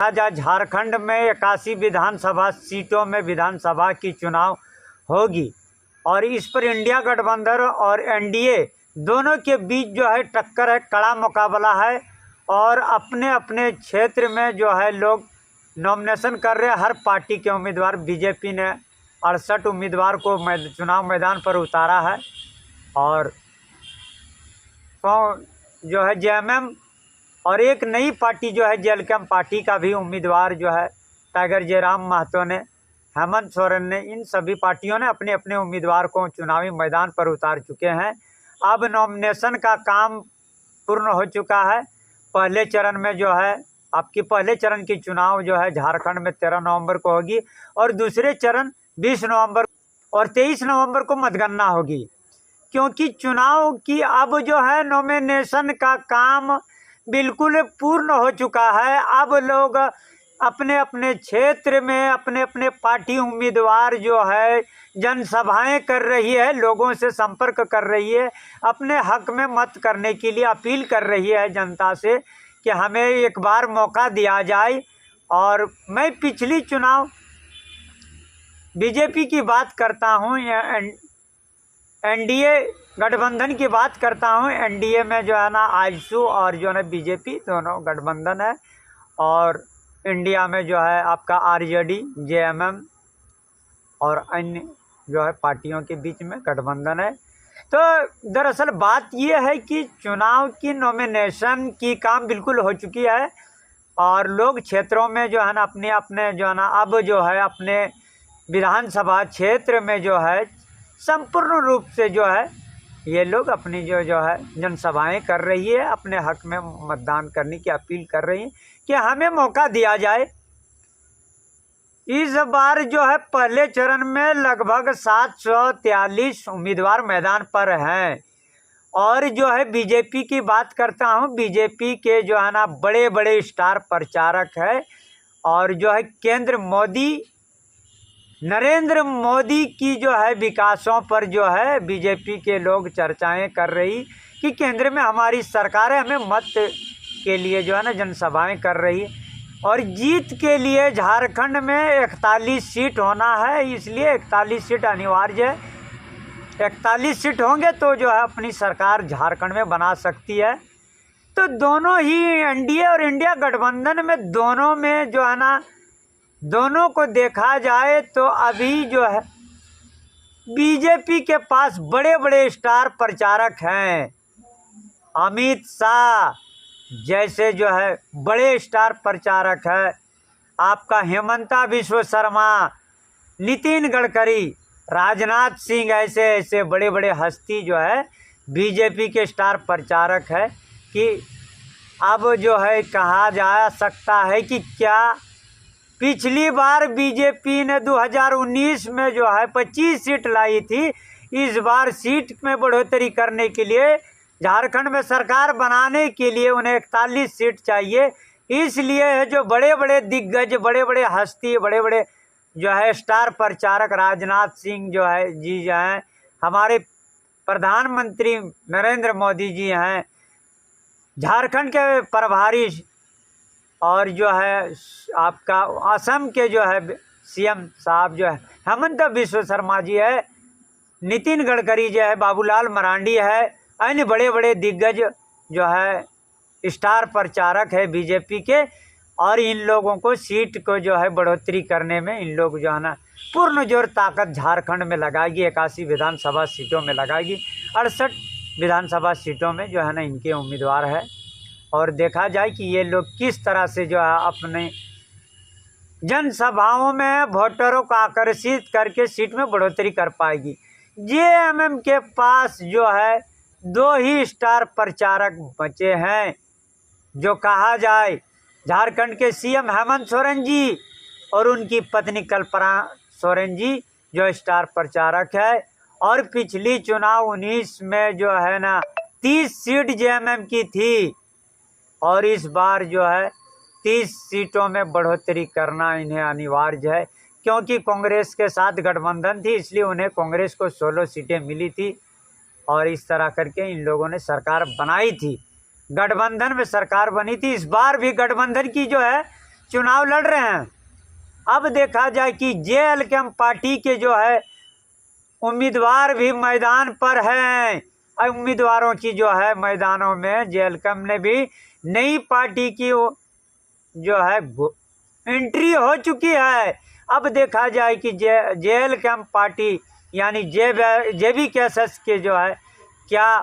आज झारखंड में 81 विधानसभा सीटों में विधानसभा की चुनाव होगी और इस पर इंडिया गठबंधन और एनडीए दोनों के बीच जो है टक्कर है, कड़ा मुकाबला है। और अपने अपने क्षेत्र में जो है लोग नॉमिनेशन कर रहे हैं। हर पार्टी के उम्मीदवार, बीजेपी ने 68 उम्मीदवार को चुनाव मैदान पर उतारा है और जो है जेएमएम और एक नई पार्टी जो है जेएलकेएम पार्टी का भी उम्मीदवार जो है टाइगर जयराम महतो ने, हेमंत सोरेन ने, इन सभी पार्टियों ने अपने अपने उम्मीदवार को चुनावी मैदान पर उतार चुके हैं। अब नॉमिनेशन का काम पूर्ण हो चुका है। पहले चरण में जो है आपकी पहले चरण की चुनाव जो है झारखंड में 13 नवंबर को होगी और दूसरे चरण 20 नवंबर और 23 नवंबर को मतगणना होगी। क्योंकि चुनाव की अब जो है नॉमिनेशन का काम बिल्कुल पूर्ण हो चुका है। अब लोग अपने अपने क्षेत्र में अपने अपने पार्टी उम्मीदवार जो है जनसभाएं कर रही है, लोगों से संपर्क कर रही है, अपने हक में मत करने के लिए अपील कर रही है जनता से कि हमें एक बार मौका दिया जाए। और मैं पिछली चुनाव बीजेपी की बात करता हूँ या एनडीए गठबंधन की बात करता हूँ। एनडीए में जो है ना आजसू और जो है बीजेपी दोनों गठबंधन है और इंडिया में जो है आपका आरजेडी, जेएमएम और अन्य जो है पार्टियों के बीच में गठबंधन है। तो दरअसल बात यह है कि चुनाव की नॉमिनेशन की काम बिल्कुल हो चुकी है और लोग क्षेत्रों में जो है ना अपने जो है ना अब जो है अपने विधानसभा क्षेत्र में जो है संपूर्ण रूप से जो है ये लोग अपनी जो है जनसभाएं कर रही है, अपने हक में मतदान करने की अपील कर रही है कि हमें मौका दिया जाए। इस बार जो है पहले चरण में लगभग 743 उम्मीदवार मैदान पर हैं। और जो है बीजेपी की बात करता हूँ, बीजेपी के जो है ना बड़े बड़े स्टार प्रचारक है और जो है नरेंद्र मोदी की जो है विकासों पर जो है बीजेपी के लोग चर्चाएं कर रही कि केंद्र में हमारी सरकार है, हमें मत के लिए जो है ना जनसभाएं कर रही और जीत के लिए झारखंड में 41 सीट होना है, इसलिए 41 सीट अनिवार्य है। 41 सीट होंगे तो जो है अपनी सरकार झारखंड में बना सकती है। तो दोनों ही एनडीए और इंडिया गठबंधन में दोनों में जो है ना दोनों को देखा जाए तो अभी जो है बीजेपी के पास बड़े बड़े स्टार प्रचारक हैं। अमित शाह जैसे जो है बड़े स्टार प्रचारक है, आपका हेमंता बिश्व शर्मा, नितिन गडकरी, राजनाथ सिंह, ऐसे ऐसे बड़े बड़े हस्ती जो है बीजेपी के स्टार प्रचारक है कि अब जो है कहा जा सकता है कि क्या पिछली बार बीजेपी ने 2019 में जो है 25 सीट लाई थी, इस बार सीट में बढ़ोतरी करने के लिए झारखंड में सरकार बनाने के लिए उन्हें 41 सीट चाहिए। इसलिए जो बड़े बड़े दिग्गज, बड़े बड़े हस्ती, बड़े बड़े जो है स्टार प्रचारक, राजनाथ सिंह जो है जी जो हैं, हमारे प्रधानमंत्री नरेंद्र मोदी जी हैं, झारखंड के प्रभारी और जो है आपका असम के जो है सीएम साहब जो है हेमंत बिश्व शर्मा जी है, नितिन गडकरी जो है, बाबूलाल मरांडी है, अन्य बड़े बड़े दिग्गज जो है स्टार प्रचारक है बीजेपी के। और इन लोगों को सीट को जो है बढ़ोतरी करने में इन लोग जो है ना पूर्ण जोर ताकत झारखंड में लगाएगी। 81 विधानसभा सीटों में लगाएगी। 68 विधानसभा सीटों में जो है ना इनके उम्मीदवार है और देखा जाए कि ये लोग किस तरह से जो है अपने जनसभाओं में वोटरों को आकर्षित करके सीट में बढ़ोतरी कर पाएगी। जेएमएम के पास जो है 2 ही स्टार प्रचारक बचे हैं, जो कहा जाए झारखंड के सीएम हेमंत सोरेन जी और उनकी पत्नी कल्पना सोरेन जी जो स्टार प्रचारक है। और पिछली चुनाव 19 में जो है ना 30 सीट जेएमएम की थी और इस बार जो है 30 सीटों में बढ़ोतरी करना इन्हें अनिवार्य है। क्योंकि कांग्रेस के साथ गठबंधन थी, इसलिए उन्हें कांग्रेस को 16 सीटें मिली थी और इस तरह करके इन लोगों ने सरकार बनाई थी, गठबंधन में सरकार बनी थी। इस बार भी गठबंधन की जो है चुनाव लड़ रहे हैं। अब देखा जाए कि JLKM पार्टी के जो है उम्मीदवार भी मैदान पर हैं। उम्मीदवारों की जो है मैदानों में JLKM ने भी नई पार्टी की जो है एंट्री हो चुकी है। अब देखा जाए कि JLKM पार्टी यानी JBKSS के जो है क्या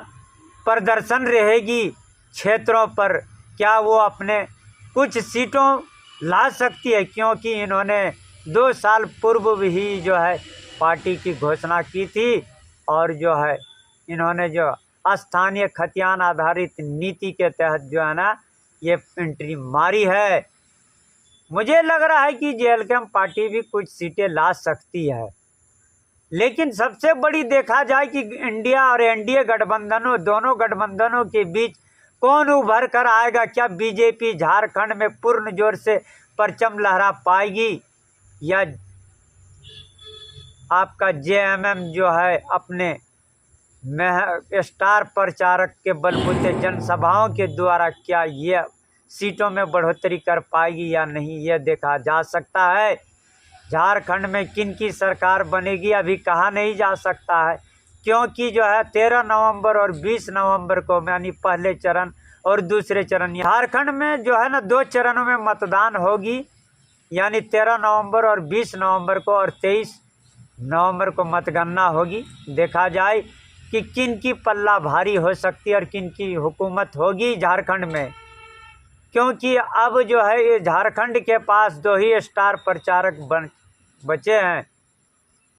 प्रदर्शन रहेगी क्षेत्रों पर, क्या वो अपने कुछ सीटों ला सकती है, क्योंकि इन्होंने 2 साल पूर्व ही जो है पार्टी की घोषणा की थी और जो है इन्होंने जो स्थानीय खतियान आधारित नीति के तहत जो है ना ये एंट्री मारी है। मुझे लग रहा है कि JLKM पार्टी भी कुछ सीटें ला सकती है, लेकिन सबसे बड़ी देखा जाए कि इंडिया और NDA गठबंधनों, दोनों गठबंधनों के बीच कौन उभर कर आएगा। क्या बीजेपी झारखंड में पूर्ण जोर से परचम लहरा पाएगी या आपका JMM जो है अपने स्टार प्रचारक के बलबूते जनसभाओं के द्वारा क्या ये सीटों में बढ़ोतरी कर पाएगी या नहीं, ये देखा जा सकता है। झारखंड में किन की सरकार बनेगी अभी कहा नहीं जा सकता है, क्योंकि जो है 13 नवंबर और 20 नवंबर को यानी पहले चरण और दूसरे चरण झारखंड में जो है ना 2 चरणों में मतदान होगी, यानी 13 नवंबर और 20 नवंबर को, और 23 नवंबर को मतगणना होगी। देखा जाए कि किन की पल्ला भारी हो सकती है और किन की हुकूमत होगी झारखंड में, क्योंकि अब जो है ये झारखंड के पास 2 ही स्टार प्रचारक बचे हैं।